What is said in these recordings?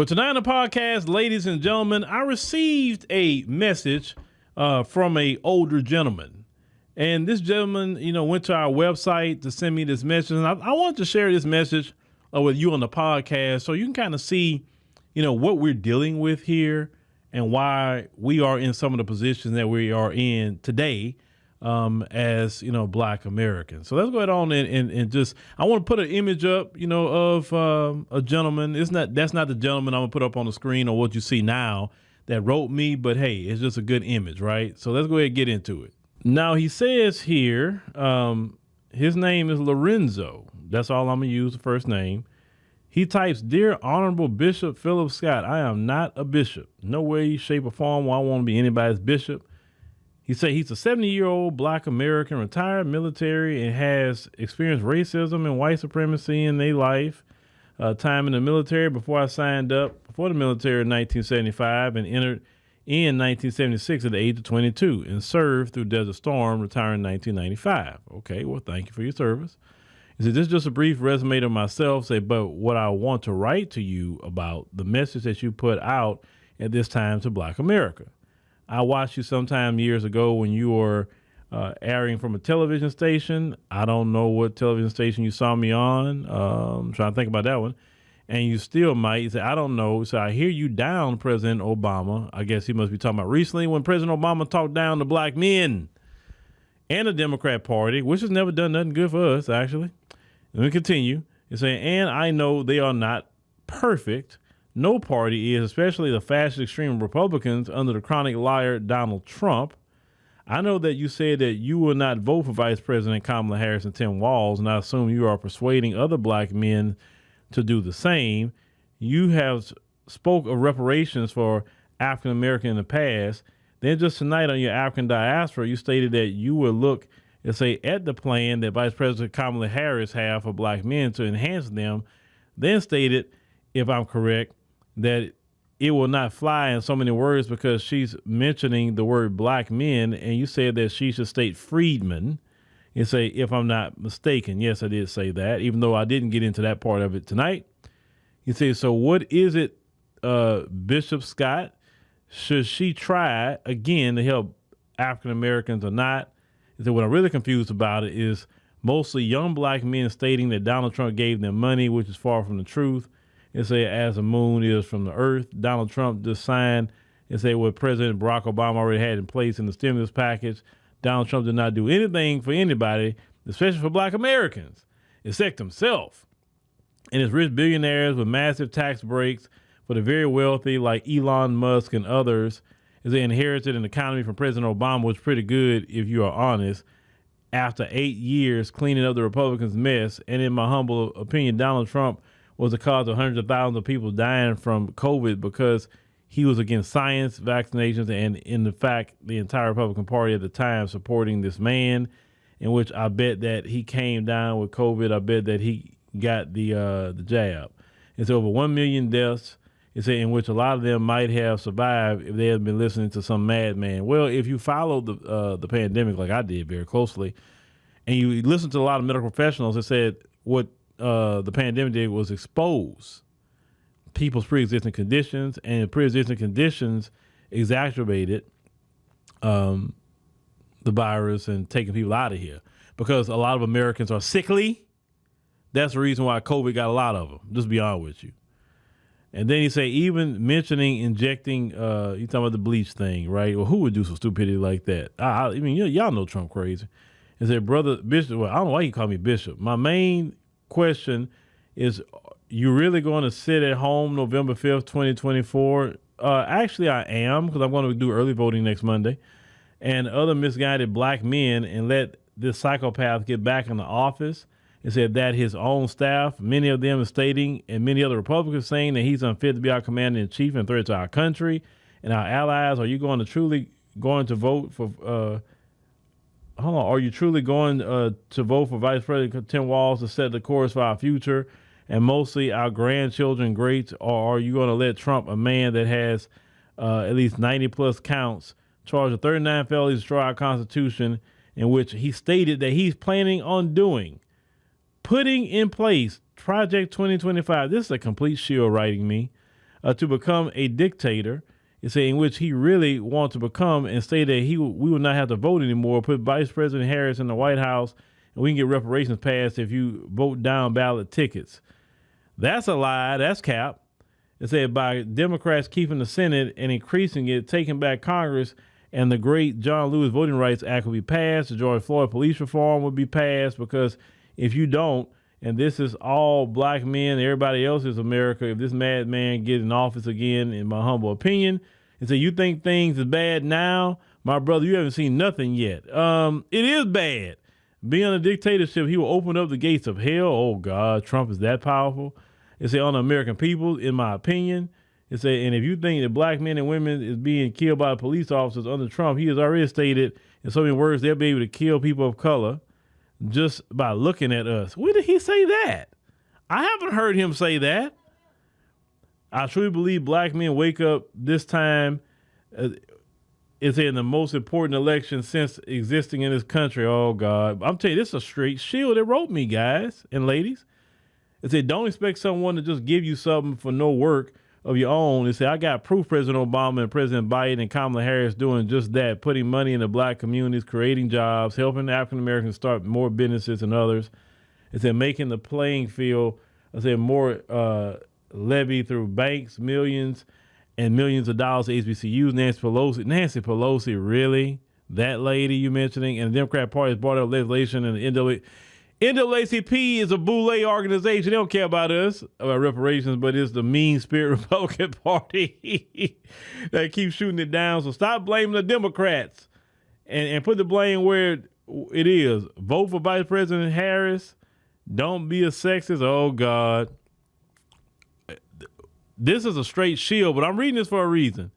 Well, tonight on the podcast, ladies and gentlemen, I received a message from a older gentleman. And this gentleman, went to our website to send me this message. And I wanted to share this message with you on the podcast so you can kind of see, what we're dealing with here and why we are in some of the positions that we are in today as, Black Americans. So let's go ahead on and just, I want to put an image up, of a gentleman. That's not the gentleman I'm gonna put up on the screen or what you see now that wrote me, but hey, it's just a good image, right? So let's go ahead and get into it. Now he says here, his name is Lorenzo. That's all I'm gonna use, the first name. He types, "Dear Honorable Bishop Phillip Scott, I am not a bishop. No way, shape, or form will I want to be anybody's bishop." He said he's a 70-year-old Black American, retired military, and has experienced racism and white supremacy in their life. Time in the military before I signed up for the military in 1975 and entered in 1976 at the age of 22 and served through Desert Storm, retiring in 1995. Okay, well, thank you for your service. He said, "This is just a brief resume of myself, but what I want to write to you about the message that you put out at this time to Black America. I watched you sometime years ago when you were airing from a television station. I don't know what television station you saw me on. I'm trying to think about that one. And you still might. He said, I don't know. So I hear you down President Obama." I guess he must be talking about recently when President Obama talked down to Black men and the Democrat Party, which has never done nothing good for us, actually. Let me continue. He's saying, "And I know they are not perfect. No party is, especially the fascist extreme Republicans under the chronic liar Donald Trump. I know that you said that you will not vote for Vice President Kamala Harris and Tim Walz, and I assume you are persuading other Black men to do the same. You have spoke of reparations for African American in the past. Then just tonight on your African diaspora, you stated that you will look and say at the plan that Vice President Kamala Harris have for Black men to enhance them. Then stated, if I'm correct, that it will not fly in so many words because she's mentioning the word Black men, and you said that she should state freedmen and say, if I'm not mistaken." Yes, I did say that, even though I didn't get into that part of it tonight. He says, "So what is it, Bishop Scott? Should she try again to help African Americans or not?" He said, "What I'm really confused about it is mostly young Black men stating that Donald Trump gave them money, which is far from the truth. It say as the moon is from the earth. Donald Trump just signed and say what President Barack Obama already had in place in the stimulus package. Donald Trump did not do anything for anybody, especially for Black Americans, except himself and his rich billionaires with massive tax breaks for the very wealthy like Elon Musk and others. As they inherited an economy from President Obama, which was pretty good if you are honest, after 8 years cleaning up the Republicans' mess. And in my humble opinion, Donald Trump was the cause of hundreds of thousands of people dying from COVID because he was against science, vaccinations, and in the fact, the entire Republican Party at the time supporting this man, in which I bet that he came down with COVID. I bet that he got the jab. It's over 1 million deaths. It's in which a lot of them might have survived if they had been listening to some madman. Well, if you followed the pandemic like I did very closely, and you listened to a lot of medical professionals that said what the pandemic did was expose people's pre-existing conditions, and pre-existing conditions exacerbated the virus and taking people out of here because a lot of Americans are sickly. That's the reason why COVID got a lot of them, just to be honest with you. And then he say, even mentioning injecting, you talking about the bleach thing, right? Well, who would do some stupidity like that? I mean, y'all know Trump crazy. And said, brother Bishop, well, I don't know why you call me Bishop. My main question is, you really going to sit at home November 5th, 2024? Actually, I am, because I'm going to do early voting next Monday. And other misguided Black men and let this psychopath get back in the office. It said that his own staff, many of them are stating, and many other Republicans saying that he's unfit to be our commander in chief and threat to our country and our allies. Are you truly going to vote for, are you truly going to vote for Vice President Tim Walz to set the course for our future and mostly our grandchildren greats? Or are you going to let Trump, a man that has at least 90 plus counts, charged with 39 felonies, destroy our Constitution, in which he stated that he's planning on putting in place Project 2025. This is a complete shill writing me. to become a dictator. It's in which he really wants to become, and say that we will not have to vote anymore, put Vice President Harris in the White House, and we can get reparations passed if you vote down ballot tickets. That's a lie. That's cap. It said by Democrats keeping the Senate and increasing it, taking back Congress, and the great John Lewis Voting Rights Act will be passed. The George Floyd police reform will be passed, because if you don't, and this is all black men, everybody else is America, if this madman gets in office again, in my humble opinion, and say, you think things is bad now? My brother, you haven't seen nothing yet. It is bad. Being a dictatorship, he will open up the gates of hell. Oh, God, Trump is that powerful. It's on the American people, in my opinion. It's and if you think that black men and women is being killed by police officers under Trump, he has already stated in so many words they'll be able to kill people of color just by looking at us. When did he say that? I haven't heard him say that. I truly believe black men wake up this time. It's in the most important election since existing in this country. Oh, God. I'm telling you, this is a straight Shill that wrote me, guys and ladies. It said, don't expect someone to just give you something for no work of your own. It said, I got proof President Obama and President Biden and Kamala Harris doing just that, putting money in the black communities, creating jobs, helping African Americans start more businesses than others. It said, making the playing field, more levy through banks, millions and millions of dollars to HBCUs. Nancy Pelosi, really? That lady you mentioning? And the Democrat Party has brought up legislation, and the NAACP is a boule organization. They don't care about us, about reparations, but it's the mean spirit Republican Party that keeps shooting it down. So stop blaming the Democrats and put the blame where it is. Vote for Vice President Harris. Don't be a sexist. Oh, God. This is a straight Shill, but I'm reading this for a reason.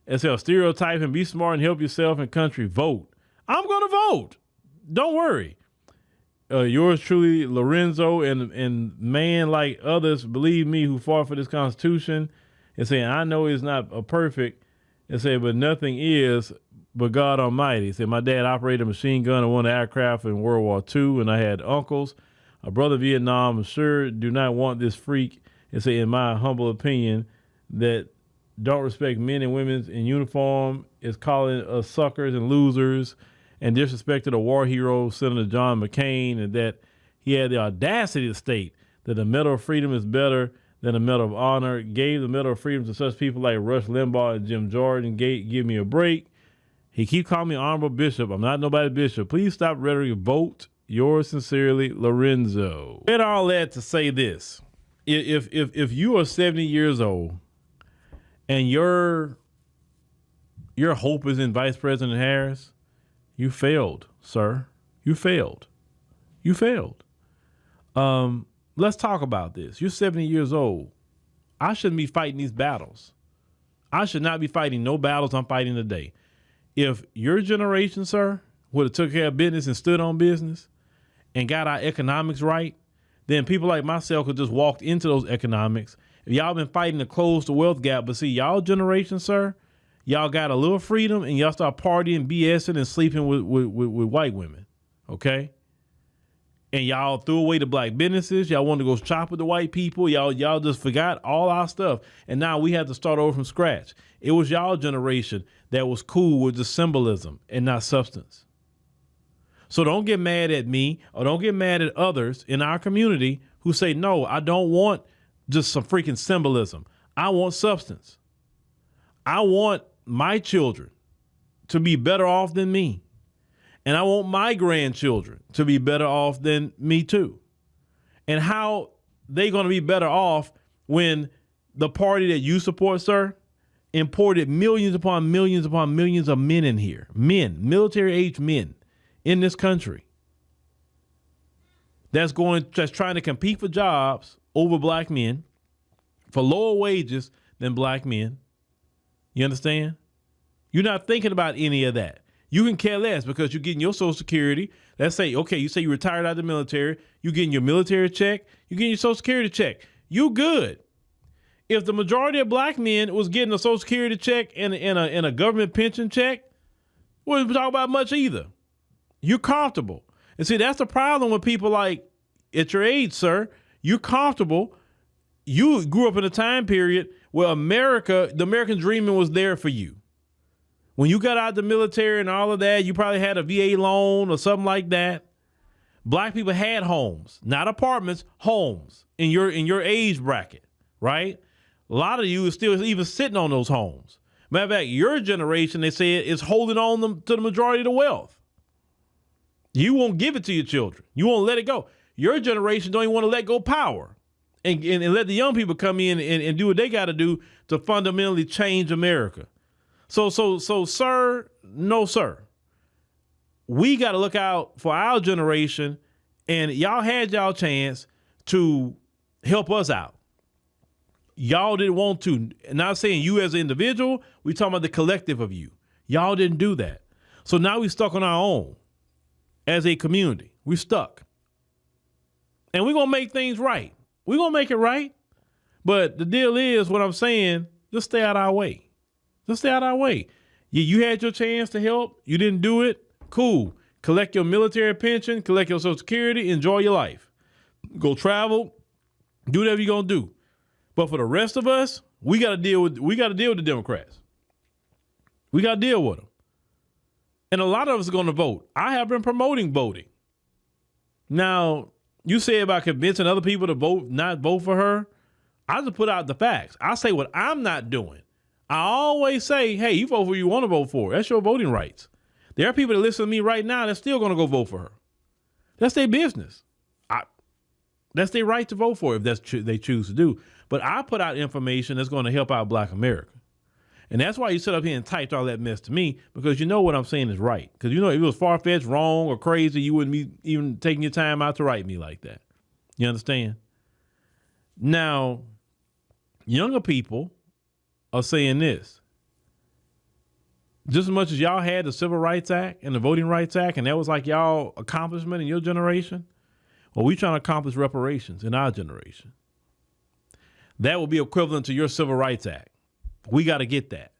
It says, stereotype and be smart and help yourself and country. Vote. I'm going to vote. Don't worry. Yours truly, Lorenzo, and man like others, believe me, who fought for this Constitution, and saying, I know it's not a perfect, and say, but nothing is but God Almighty. Said, my dad operated a machine gun and one aircraft in World War II, and I had uncles, a brother in Vietnam. I'm sure do not want this freak, and say, in my humble opinion, that don't respect men and women in uniform, is calling us suckers and losers, and disrespected a war hero, Senator John McCain, and that he had the audacity to state that the Medal of Freedom is better than the Medal of Honor, gave the Medal of Freedom to such people like Rush Limbaugh and Jim Jordan. Give me a break. He keep calling me Honorable Bishop. I'm not nobody's bishop. Please stop rhetoric. Vote. Yours sincerely, Lorenzo. And all that to say this. If you are 70 years old and your hope is in Vice President Harris, you failed, sir. You failed. You failed. Let's talk about this. You're 70 years old. I shouldn't be fighting these battles. I should not be fighting no battles I'm fighting today. If your generation, sir, would have took care of business and stood on business and got our economics right, then people like myself could just walk into those economics. If y'all been fighting to close the wealth gap, but see, y'all generation, sir, y'all got a little freedom and y'all start partying, BSing, and sleeping with white women, okay? And y'all threw away the black businesses. Y'all wanted to go shop with the white people. Y'all just forgot all our stuff. And now we have to start over from scratch. It was y'all generation that was cool with the symbolism and not substance. So don't get mad at me or don't get mad at others in our community who say, no, I don't want just some freaking symbolism. I want substance. I want my children to be better off than me. And I want my grandchildren to be better off than me too. And how they going to be better off when the party that you support, sir, imported millions upon millions upon millions of men in here. Men, military-age men in this country. That's trying to compete for jobs over black men for lower wages than black men. You understand? You're not thinking about any of that. You can care less because you're getting your Social Security. Let's say, okay, you say you retired out of the military. You're getting your military check. You're getting your Social Security check. You good. If the majority of black men was getting a Social Security check and a government pension check, we wouldn't talk about much either. You're comfortable. And see, that's the problem with people like at your age, sir. You're comfortable. You grew up in a time period Well, the American dreaming was there for you. When you got out of the military and all of that, you probably had a VA loan or something like that. Black people had homes, not apartments, homes in your age bracket, right? A lot of you are still even sitting on those homes. Matter of fact, your generation, they say, is holding on to the majority of the wealth. You won't give it to your children. You won't let it go. Your generation don't even want to let go power and let the young people come in and do what they got to do to fundamentally change America. So, sir, no, sir. We got to look out for our generation, and y'all had y'all chance to help us out. Y'all didn't want to. Not saying you as an individual, we talking about the collective of you. Y'all didn't do that. So now we stuck on our own as a community. We stuck. And we're going to make things right. We're going to make it right. But the deal is, what I'm saying, just stay out of our way. Just stay out of our way. You had your chance to help. You didn't do it. Cool. Collect your military pension, collect your Social Security, enjoy your life. Go travel, do whatever you're going to do. But for the rest of us, we got to deal with the Democrats. We got to deal with them. And a lot of us are going to vote. I have been promoting voting. Now, you say about convincing other people to vote, not vote for her. I just put out the facts. I say what I'm not doing. I always say, hey, you vote for who you want to vote for. That's your voting rights. There are people that listen to me right now that's still going to go vote for her. That's their business. That's their right to vote for if that's they choose to do. But I put out information that's going to help out Black America. And that's why you sit up here and typed all that mess to me, because you know what I'm saying is right. Because you know if it was far-fetched, wrong, or crazy, you wouldn't be even taking your time out to write me like that. You understand? Now, younger people are saying this. Just as much as y'all had the Civil Rights Act and the Voting Rights Act, and that was like y'all accomplishment in your generation, well, we trying to accomplish reparations in our generation. That will be equivalent to your Civil Rights Act. We got to get that.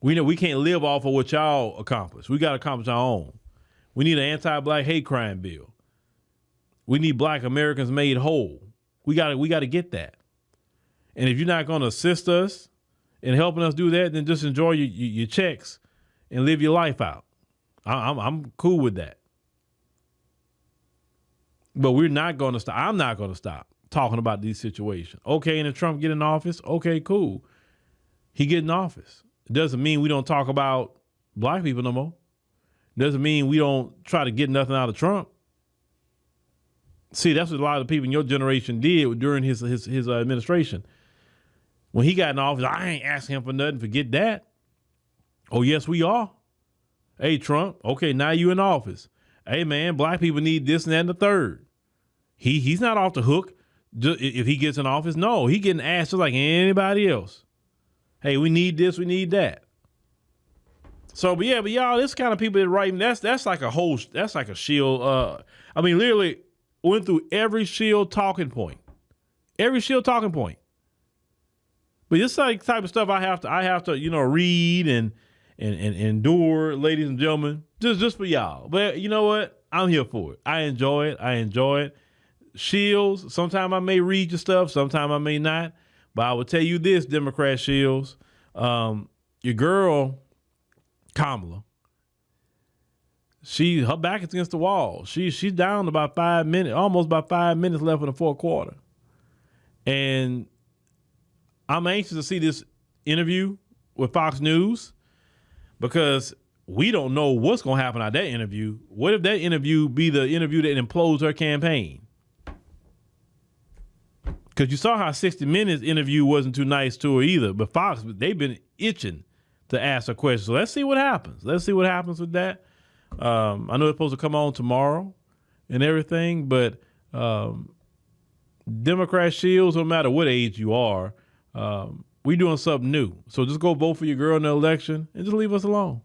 We know we can't live off of what y'all accomplished. We got to accomplish our own. We need an anti-Black hate crime bill. We need Black Americans made whole. We got to get that. And if you're not going to assist us in helping us do that, then just enjoy your checks and live your life out. I'm cool with that. But we're not going to stop. I'm not going to stop talking about these situations. Okay, and if Trump get in office, okay, cool. He get in office. It doesn't mean we don't talk about Black people no more. It doesn't mean we don't try to get nothing out of Trump. See, that's what a lot of the people in your generation did during his administration. When he got in office, I ain't asking him for nothing. Forget that. Oh, yes, we are. Hey, Trump. Okay, now you in office. Hey, man, Black people need this and that and the third. He's not off the hook if he gets in office. No, he getting asked just like anybody else. Hey, we need this, we need that. So, but y'all, this kind of people that write, that's like a Shill. I mean, literally went through every Shill talking point. Every Shill talking point. But this like type of stuff I have to, read and endure, ladies and gentlemen, just for y'all. But you know what? I'm here for it. I enjoy it. Shills, sometimes I may read your stuff, sometimes I may not. But I will tell you this, Democrat Shills, your girl, Kamala, her back is against the wall. She's down about 5 minutes, almost about 5 minutes left in the fourth quarter. And I'm anxious to see this interview with Fox News, because we don't know what's going to happen at that interview. What if that interview be the interview that implodes her campaign? Because you saw how 60 Minutes interview wasn't too nice to her either. But Fox, they've been itching to ask her questions. So let's see what happens. Let's see what happens with that. I know it's supposed to come on tomorrow and everything, but Democrat Shills, no matter what age you are, we doing something new. So just go vote for your girl in the election and just leave us alone.